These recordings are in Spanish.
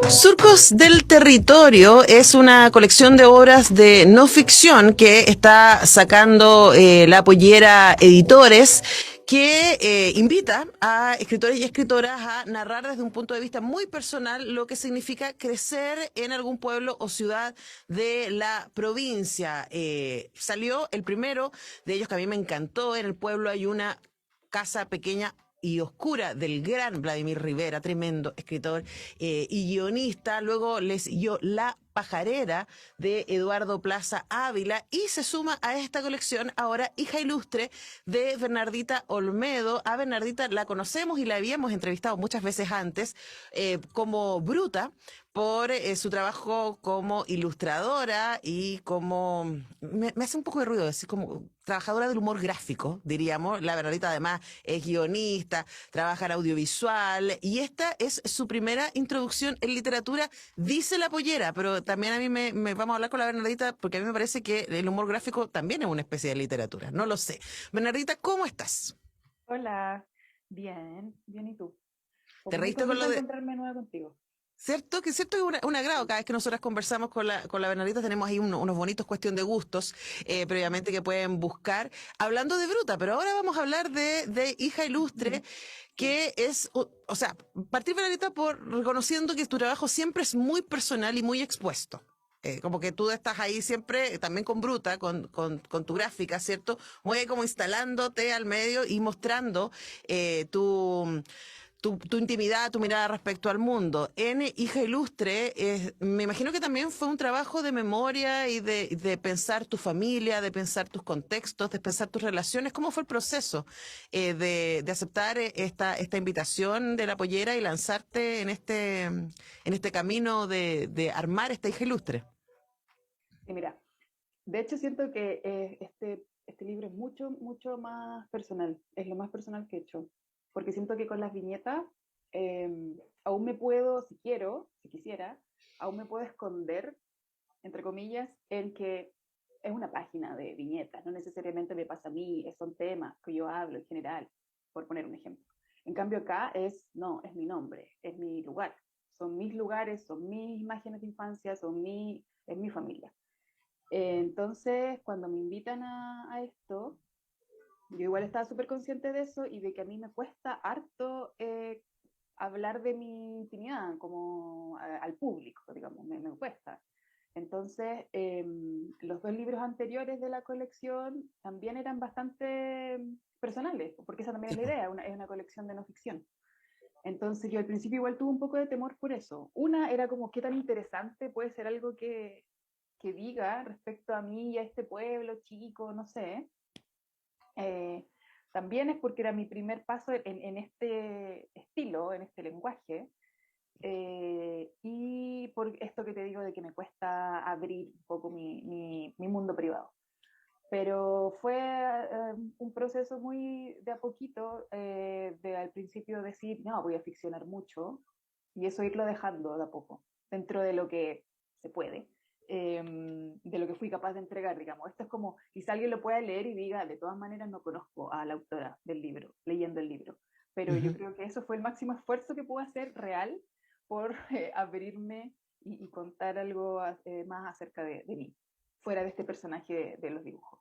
Surcos del Territorio es una colección de obras de no ficción que está sacando la Pollera Editores, que invita a escritores y escritoras a narrar desde un punto de vista muy personal lo que significa crecer en algún pueblo o ciudad de la provincia. Salió el primero de ellos que a mí me encantó. En el pueblo hay una casa pequeña y oscura del gran Vladimir Rivera, tremendo escritor y guionista. Luego les siguió La Pajarera de Eduardo Plaza Ávila y se suma a esta colección ahora Hija Ilustre de Bernardita Olmedo. A Bernardita la conocemos y la habíamos entrevistado muchas veces antes como Bruta por su trabajo como ilustradora y como, me hace un poco de ruido decir, como trabajadora del humor gráfico, diríamos. La Bernardita además es guionista, trabaja en audiovisual y esta es su primera introducción en literatura, dice La Pollera, pero también a mí me vamos a hablar con la Bernardita porque a mí me parece que el humor gráfico también es una especie de literatura, no lo sé. Bernardita, ¿cómo estás? Hola, bien, bien, ¿y tú? Pues ¿Te muy reíste con contenta lo de de, encontrarme nueva contigo. cierto que es un agrado? Sí. Cada vez que nosotras conversamos con la Bernardita tenemos ahí unos bonitos cuestión de gustos, previamente que pueden buscar. Hablando de Bruta, pero ahora vamos a hablar de Hija Ilustre, Sí. que es, o sea, partir Bernardita por reconociendo que tu trabajo siempre es muy personal y muy expuesto. Como que tú estás ahí siempre, también con Bruta, con tu gráfica, ¿cierto? Muy como instalándote al medio y mostrando tu tu intimidad, tu mirada respecto al mundo. En Hija Ilustre, me imagino que también fue un trabajo de memoria y de pensar tu familia, de pensar tus contextos, de pensar tus relaciones. ¿Cómo fue el proceso de aceptar esta invitación de la pollera y lanzarte en este camino de armar esta Hija Ilustre? Y mira, de hecho siento que este libro es mucho, mucho más personal, es lo más personal que he hecho, porque siento que con las viñetas eh, aún me puedo, si quiero, si quisiera, aún me puedo esconder, entre comillas, en que es una página de viñetas, no necesariamente me pasa a mí, son temas que yo hablo en general, por poner un ejemplo. En cambio acá no, es mi nombre, es mi lugar, son mis lugares, son mis imágenes de infancia, es mi familia. Entonces, cuando me invitan a esto, yo igual estaba súper consciente de eso y de que a mí me cuesta harto hablar de mi intimidad como al público, digamos, me cuesta. Entonces, los dos libros anteriores de la colección también eran bastante personales, porque esa también es la idea, es una colección de no ficción. Entonces yo al principio igual tuve un poco de temor por eso. Una era como qué tan interesante puede ser algo que diga respecto a mí y a este pueblo chico, no sé. Eh, También es porque era mi primer paso en este estilo, en este lenguaje, y por esto que te digo de que me cuesta abrir un poco mi mundo privado. Pero fue un proceso muy de a poquito, de al principio decir, no, voy a ficcionar mucho, y eso irlo dejando de a poco, dentro de lo que se puede, de lo que fui capaz de entregar, digamos. Esto es como, quizá alguien lo pueda leer y diga, de todas maneras no conozco a la autora del libro, leyendo el libro. Pero yo Ujú. creo que eso fue el máximo esfuerzo que pude hacer real por abrirme y contar algo más acerca de mí, fuera de este personaje de los dibujos.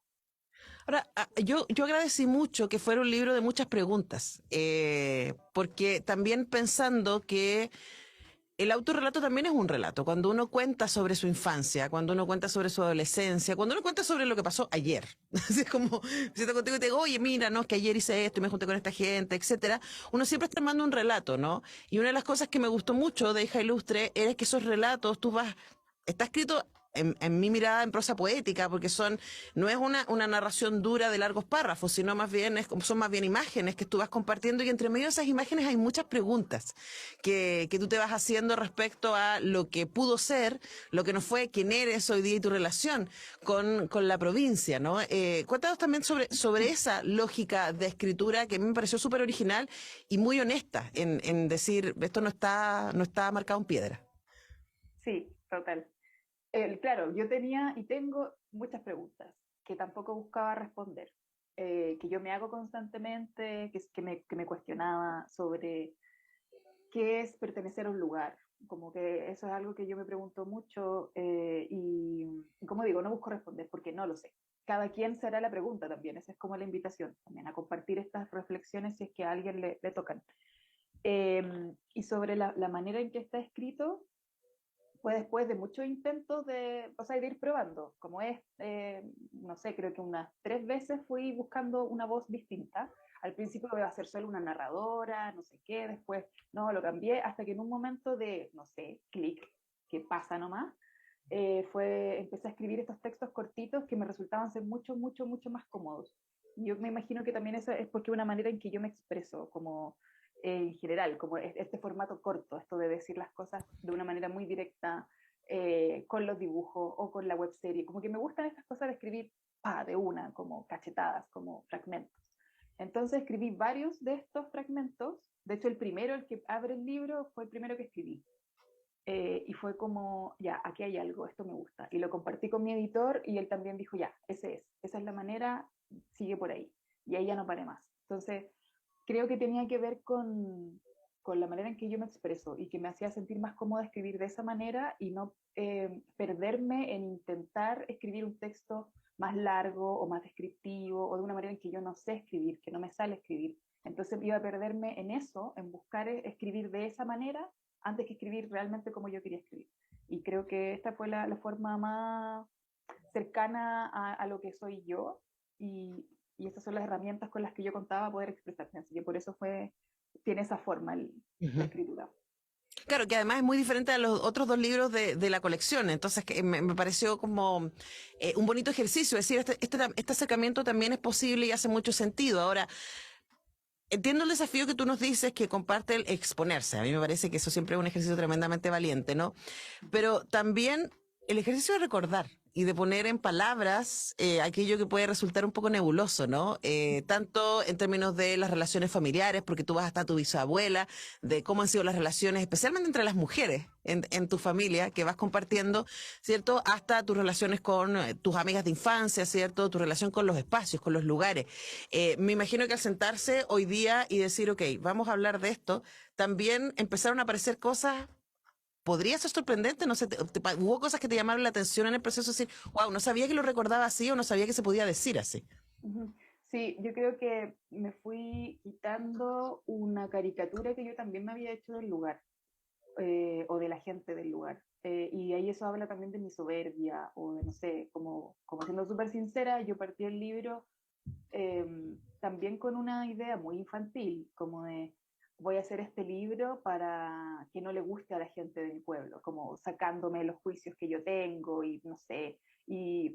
Ahora, yo agradecí mucho que fuera un libro de muchas preguntas, porque también pensando que el autorrelato también es un relato. Cuando uno cuenta sobre su infancia, cuando uno cuenta sobre su adolescencia, cuando uno cuenta sobre lo que pasó ayer. Así es como, si siento contigo y te digo, oye, mira, no, es que ayer hice esto y me junté con esta gente, etcétera. Uno siempre está armando un relato, ¿no? Y una de las cosas que me gustó mucho de Hija Ilustre era que esos relatos, está escrito en mi mirada en prosa poética, porque no es una narración dura de largos párrafos, sino más bien son más bien imágenes que tú vas compartiendo y entre medio de esas imágenes hay muchas preguntas que tú te vas haciendo respecto a lo que pudo ser, lo que no fue, quién eres hoy día y tu relación con la provincia, ¿no? Cuéntanos también sobre esa lógica de escritura que a mí me pareció súper original y muy honesta en decir, esto no está marcado en piedra. Sí, total. Claro, yo tenía y tengo muchas preguntas que tampoco buscaba responder, que yo me hago constantemente, que me cuestionaba sobre qué es pertenecer a un lugar, como que eso es algo que yo me pregunto mucho y como digo, no busco responder porque no lo sé. Cada quien se hará la pregunta también, esa es como la invitación también, a compartir estas reflexiones si es que a alguien le tocan. Y sobre la manera en que está escrito, fue después de muchos intentos de, o sea, de ir probando, como es, no sé, creo que unas 3 veces fui buscando una voz distinta. Al principio iba a ser solo una narradora, no sé qué, después no, lo cambié, hasta que en un momento de, no sé, clic, que pasa nomás, empecé a escribir estos textos cortitos que me resultaban ser mucho, mucho, mucho más cómodos. Yo me imagino que también eso es porque es una manera en que yo me expreso, como en general, como este formato corto, esto de decir las cosas de una manera muy directa, con los dibujos o con la webserie, como que me gustan estas cosas de escribir de una, como cachetadas, como fragmentos. Entonces escribí varios de estos fragmentos, de hecho el primero, el que abre el libro, fue el primero que escribí. Y fue como, ya, aquí hay algo, esto me gusta. Y lo compartí con mi editor y él también dijo, ya, esa es la manera, sigue por ahí. Y ahí ya no paré más. Entonces, creo que tenía que ver con la manera en que yo me expreso y que me hacía sentir más cómoda escribir de esa manera y no perderme en intentar escribir un texto más largo o más descriptivo o de una manera en que yo no sé escribir, que no me sale escribir. Entonces iba a perderme en eso, en buscar escribir de esa manera antes que escribir realmente como yo quería escribir. Y creo que esta fue la forma más cercana a lo que soy yo y estas son las herramientas con las que yo contaba poder expresarme. Así que por eso tiene esa forma la escritura. Claro, que además es muy diferente a los otros dos libros de la colección, entonces que me pareció como un bonito ejercicio, es decir, este acercamiento también es posible y hace mucho sentido. Ahora, entiendo el desafío que tú nos dices que comparte el exponerse, a mí me parece que eso siempre es un ejercicio tremendamente valiente, ¿no? Pero también el ejercicio de recordar y de poner en palabras aquello que puede resultar un poco nebuloso, ¿no? Tanto en términos de las relaciones familiares, porque tú vas hasta tu bisabuela, de cómo han sido las relaciones, especialmente entre las mujeres en tu familia, que vas compartiendo, ¿cierto? Hasta tus relaciones con tus amigas de infancia, ¿cierto? Tu relación con los espacios, con los lugares. Me imagino que al sentarse hoy día y decir, ok, vamos a hablar de esto, también empezaron a aparecer cosas. Podría ser sorprendente, no sé, hubo cosas que te llamaron la atención en el proceso, decir, wow, no sabía que lo recordaba así o no sabía que se podía decir así. Ujú. Sí, yo creo que me fui quitando una caricatura que yo también me había hecho del lugar o de la gente del lugar. Y ahí eso habla también de mi soberbia o de, no sé, como siendo súper sincera, yo partí el libro eh, también con una idea muy infantil, como de voy a hacer este libro para que no le guste a la gente de mi pueblo, como sacándome los juicios que yo tengo y no sé,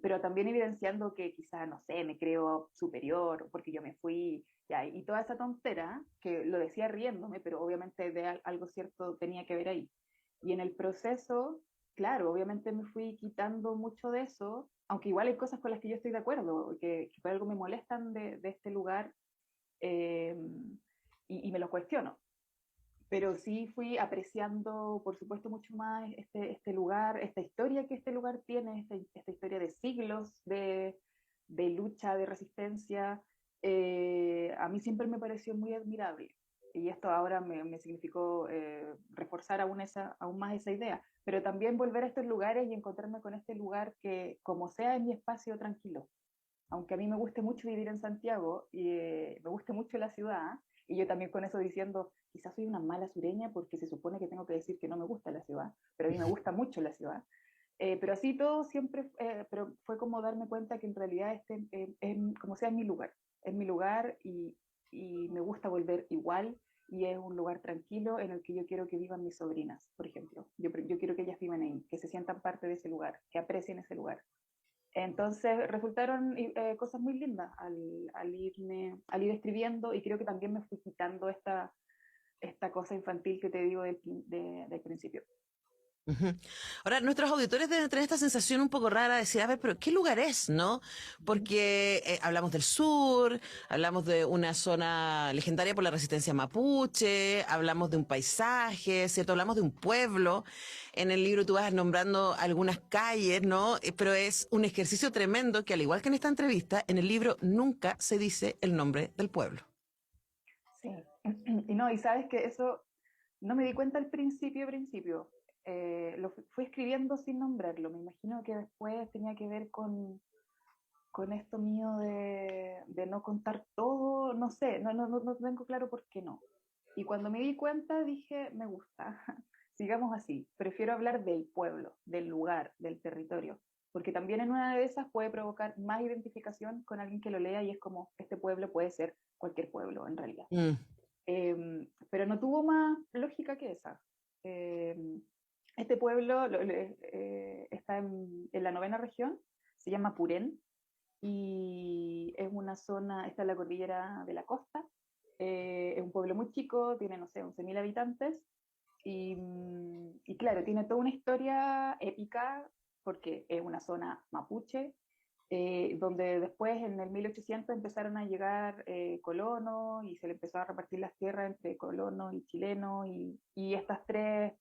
pero también evidenciando que quizá, no sé, me creo superior porque yo me fui, ya, y toda esa tontera, que lo decía riéndome, pero obviamente de algo cierto tenía que ver ahí. Y en el proceso, claro, obviamente me fui quitando mucho de eso, aunque igual hay cosas con las que yo estoy de acuerdo, que por algo me molestan de este lugar eh, y me lo cuestiono. Pero sí fui apreciando, por supuesto, mucho más este lugar, esta historia que este lugar tiene, esta historia de siglos de lucha, de resistencia. A mí siempre me pareció muy admirable. Y esto ahora me significó reforzar aún más esa idea, pero también volver a estos lugares y encontrarme con este lugar que, como sea, es mi espacio tranquilo. Aunque a mí me guste mucho vivir en Santiago y me guste mucho la ciudad, y yo también con eso diciendo, quizás soy una mala sureña porque se supone que tengo que decir que no me gusta la ciudad, pero a mí me gusta mucho la ciudad. Pero así todo siempre, pero fue como darme cuenta que en realidad como sea, es mi lugar y me gusta volver igual y es un lugar tranquilo en el que yo quiero que vivan mis sobrinas, por ejemplo. Yo quiero que ellas vivan ahí, que se sientan parte de ese lugar, que aprecien ese lugar. Entonces resultaron cosas muy lindas al ir escribiendo y creo que también me fui quitando esta cosa infantil que te digo del principio. Ujú. Ahora, nuestros auditores deben tener esta sensación un poco rara de decir, a ver, pero ¿qué lugar es, no? Porque hablamos del sur, hablamos de una zona legendaria por la resistencia mapuche, hablamos de un paisaje, ¿cierto? Hablamos de un pueblo. En el libro tú vas nombrando algunas calles, ¿no? Pero es un ejercicio tremendo que, al igual que en esta entrevista, en el libro nunca se dice el nombre del pueblo. Sí, y no, y sabes que eso no me di cuenta al principio, fui escribiendo sin nombrarlo. Me imagino que después tenía que ver con esto mío de no contar todo, no sé, no tengo claro por qué no. Y cuando me di cuenta dije, me gusta, sigamos así, prefiero hablar del pueblo, del lugar, del territorio, porque también en una de esas puede provocar más identificación con alguien que lo lea y es como, este pueblo puede ser cualquier pueblo en realidad. Mm. Pero no tuvo más lógica que esa. Eh, este pueblo está en la novena región, se llama Purén, y es una zona, está en la cordillera de la costa, es un pueblo muy chico, tiene, no sé, 11.000 habitantes, y claro, tiene toda una historia épica, porque es una zona mapuche, donde después en el 1800 empezaron a llegar colonos y se le empezó a repartir las tierras entre colonos y chilenos, y estas tres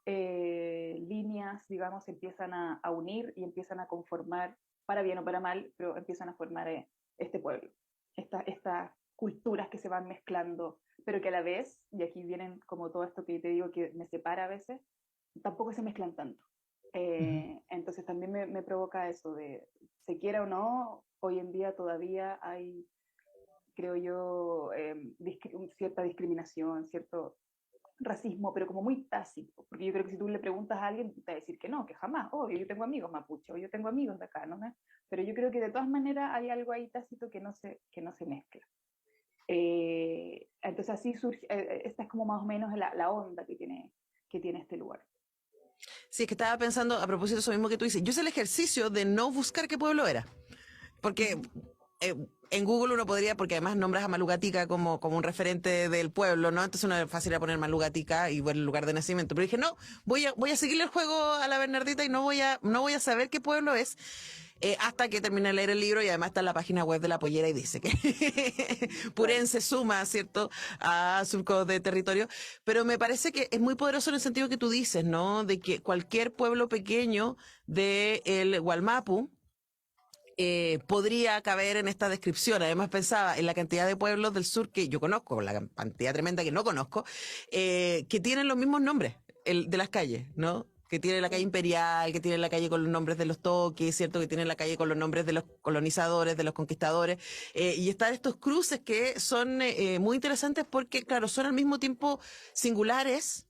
líneas, digamos, se empiezan a unir y empiezan a conformar, para bien o para mal, pero empiezan a formar este pueblo, estas culturas que se van mezclando, pero que a la vez, y aquí vienen como todo esto que te digo que me separa a veces, tampoco se mezclan tanto. Entonces también me provoca eso de, se quiera o no, hoy en día todavía hay, creo yo, cierta discriminación, cierto racismo, pero como muy tácito, porque yo creo que si tú le preguntas a alguien, te va a decir que no, que jamás, obvio, yo tengo amigos mapuche, o yo tengo amigos de acá, ¿no? Pero yo creo que de todas maneras hay algo ahí tácito que no se mezcla. Entonces así surge, esta es como más o menos la onda que tiene este lugar. Sí, es que estaba pensando a propósito de eso mismo que tú dices. Yo hice el ejercicio de no buscar qué pueblo era. Porque Ujú. en Google uno podría, porque además nombras a Malugatica como un referente del pueblo, ¿no? Entonces uno es fácil a poner Malugatica y ver el lugar de nacimiento. Pero dije, no, voy a seguirle el juego a la Bernardita y no voy a saber qué pueblo es. Hasta que terminé de leer el libro y además está en la página web de la pollera y dice que Claro. Purén se suma, ¿cierto?, a surcos de territorio. Pero me parece que es muy poderoso en el sentido que tú dices, ¿no? De que cualquier pueblo pequeño del Gualmapu, podría caber en esta descripción. Además pensaba en la cantidad de pueblos del sur que yo conozco, la cantidad tremenda que no conozco, que tienen los mismos nombres de las calles, ¿no? Que tiene la calle Sí. Imperial, que tiene la calle con los nombres de los toques, ¿cierto? Que tiene la calle con los nombres de los colonizadores, de los conquistadores. Y están estos cruces que son muy interesantes porque, claro, son al mismo tiempo singulares,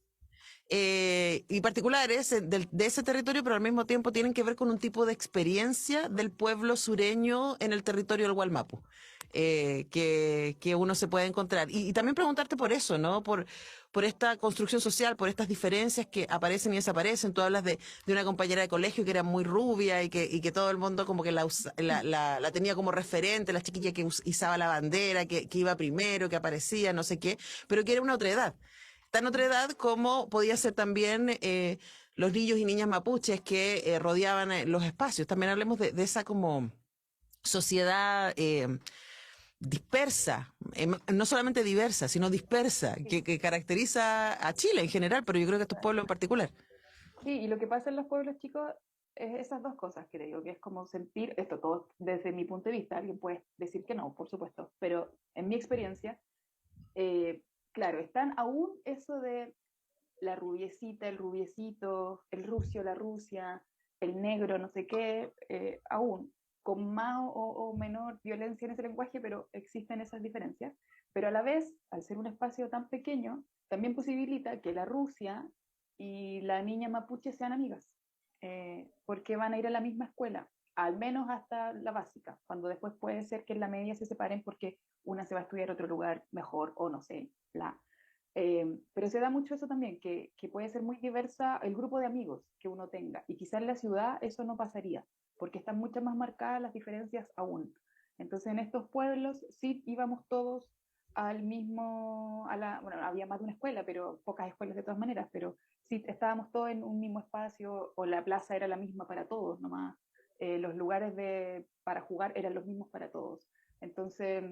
y particulares de ese territorio, pero al mismo tiempo tienen que ver con un tipo de experiencia del pueblo sureño en el territorio del Gualmapu, que uno se puede encontrar. Y también preguntarte por eso, ¿no? Por esta construcción social, por estas diferencias que aparecen y desaparecen. Tú hablas de una compañera de colegio que era muy rubia y que todo el mundo como que la tenía como referente, la chiquilla que izaba la bandera, que iba primero, que aparecía, no sé qué, pero que era una otra edad, tan otra edad como podía ser también los niños y niñas mapuches que rodeaban los espacios. También hablemos de esa como sociedad dispersa, no solamente diversa, sino dispersa, Sí. que caracteriza a Chile en general, pero yo creo que a estos pueblos en particular. Sí, y lo que pasa en los pueblos chicos es esas dos cosas que te digo, que es como sentir, esto todo desde mi punto de vista, alguien puede decir que no, por supuesto, pero en mi experiencia, eh, claro, están aún eso de la rubiecita, el rubiecito, el rucio, la rusia, el negro, no sé qué, aún, con más o menor violencia en ese lenguaje, pero existen esas diferencias. Pero a la vez, al ser un espacio tan pequeño, también posibilita que la Rusia y la niña mapuche sean amigas, porque van a ir a la misma escuela, al menos hasta la básica, cuando después puede ser que en la media se separen porque una se va a estudiar a otro lugar mejor o no sé, pero se da mucho eso también, que puede ser muy diversa el grupo de amigos que uno tenga. Y quizás en la ciudad eso no pasaría, porque están mucho más marcadas las diferencias aún. Entonces en estos pueblos sí íbamos todos al mismo, bueno, había más de una escuela, pero pocas escuelas de todas maneras, pero sí estábamos todos en un mismo espacio, o la plaza era la misma para todos nomás. Los lugares para jugar eran los mismos para todos. Entonces,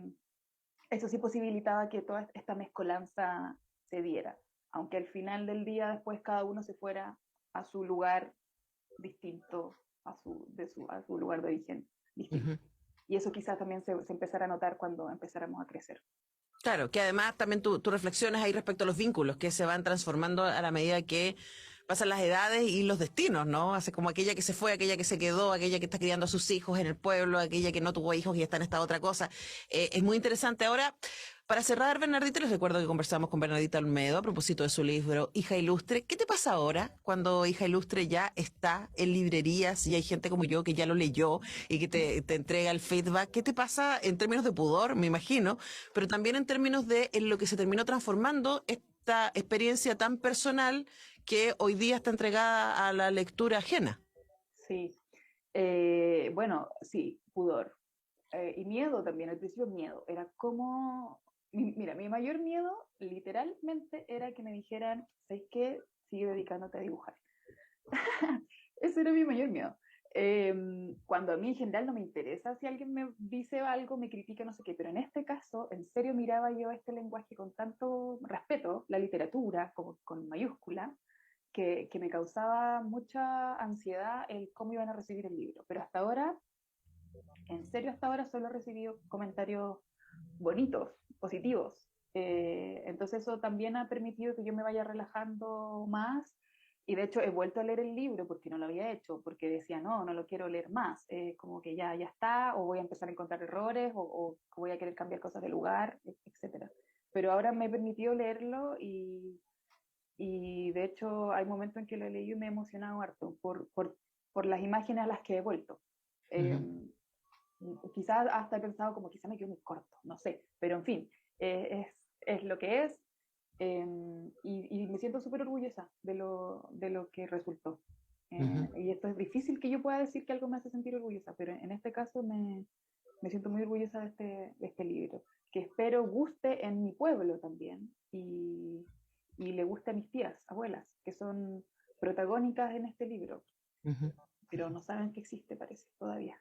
eso sí posibilitaba que toda esta mezcolanza se diera, aunque al final del día después cada uno se fuera a su lugar distinto, a su lugar de origen distinto. Ujú. Y eso quizás también se empezara a notar cuando empezáramos a crecer. Claro, que además también tú reflexionas ahí respecto a los vínculos que se van transformando a la medida que Pasan las edades y los destinos, ¿no? Hace como aquella que se fue, aquella que se quedó, aquella que está criando a sus hijos en el pueblo, aquella que no tuvo hijos y está en esta otra cosa. Es muy interesante. Ahora, para cerrar, Bernardita, les recuerdo que conversamos con Bernardita Olmedo a propósito de su libro Hija Ilustre. ¿Qué te pasa ahora cuando Hija Ilustre ya está en librerías y hay gente como yo que ya lo leyó y que te entrega el feedback? ¿Qué te pasa en términos de pudor, me imagino, pero también en términos de en lo que se terminó transformando esta experiencia tan personal que hoy día está entregada a la lectura ajena? Sí, bueno, sí, pudor. Y miedo también, al principio miedo. Era como, mira, mi mayor miedo literalmente era que me dijeran, ¿sabes qué? Sigue dedicándote a dibujar. Ese era mi mayor miedo. Cuando a mí en general no me interesa si alguien me dice algo, me critica, no sé qué, pero en este caso, en serio miraba yo este lenguaje con tanto respeto, la literatura, como con mayúscula, que me causaba mucha ansiedad el cómo iban a recibir el libro. Pero hasta ahora, en serio, hasta ahora solo he recibido comentarios bonitos, positivos. Entonces eso también ha permitido que yo me vaya relajando más y de hecho he vuelto a leer el libro porque no lo había hecho, porque decía, no, no lo quiero leer más, como que ya está, o voy a empezar a encontrar errores, o voy a querer cambiar cosas de lugar, etcétera. Pero ahora me he permitido leerlo y de hecho hay momentos en que lo he leído y me he emocionado harto por las imágenes a las que he vuelto. Eh, Quizás hasta he pensado como quizás me quedo muy corto, no sé, pero en fin, es lo que es y me siento súper orgullosa de lo que resultó. Y esto es difícil que yo pueda decir que algo me hace sentir orgullosa, pero en este caso me siento muy orgullosa de este libro, que espero guste en mi pueblo también y le guste a mis tías, abuelas, que son protagónicas en este libro, pero no saben que existe, parece, todavía.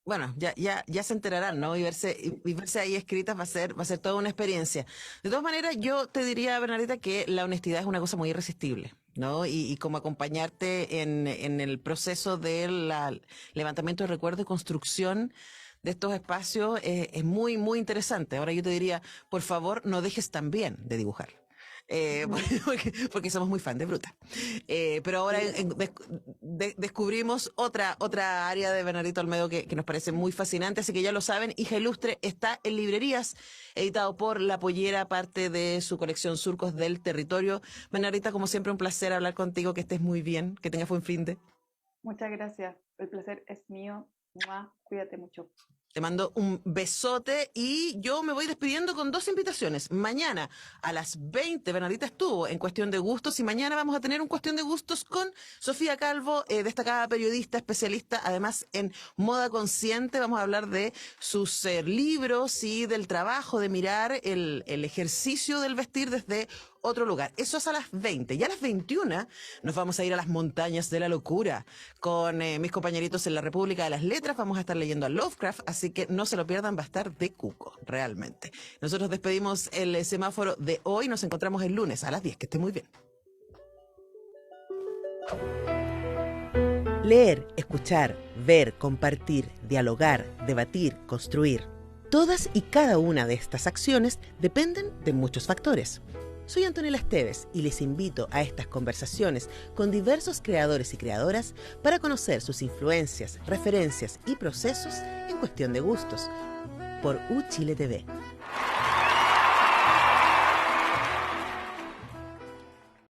Bueno, ya se enterarán, ¿no? Y verse ahí escritas va a ser toda una experiencia. De todas maneras, yo te diría, Bernardita, que la honestidad es una cosa muy irresistible, ¿no? Y como acompañarte en el proceso del levantamiento de recuerdos y construcción de estos espacios es muy, muy interesante. Ahora yo te diría, por favor, no dejes también de dibujar. Porque somos muy fan de Bruta. Pero ahora Sí. descubrimos otra área de Bernardita Olmedo que nos parece muy fascinante, así que ya lo saben, Hija Ilustre está en librerías, editado por La Pollera, parte de su colección Surcos del Territorio. Bernardita, como siempre, un placer hablar contigo, que estés muy bien, que tengas buen fin de. Muchas gracias. El placer es mío. ¡Mua! Cuídate mucho. Te mando un besote y yo me voy despidiendo con dos invitaciones. Mañana a las 20, Bernardita estuvo en Cuestión de Gustos y mañana vamos a tener un Cuestión de Gustos con Sofía Calvo, destacada periodista, especialista además en moda consciente. Vamos a hablar de sus libros y del trabajo de mirar el ejercicio del vestir desde otro lugar. Eso es a las 20. Y a las 21 nos vamos a ir a las montañas de la locura con mis compañeritos en la República de las Letras. Vamos a estar leyendo a Lovecraft, así que no se lo pierdan, va a estar de cuco, realmente. Nosotros despedimos el semáforo de hoy. Nos encontramos el lunes a las 10. Que esté muy bien. Leer, escuchar, ver, compartir, dialogar, debatir, construir. Todas y cada una de estas acciones dependen de muchos factores. Soy Antonella Esteves y les invito a estas conversaciones con diversos creadores y creadoras para conocer sus influencias, referencias y procesos en Cuestión de Gustos por UChile TV.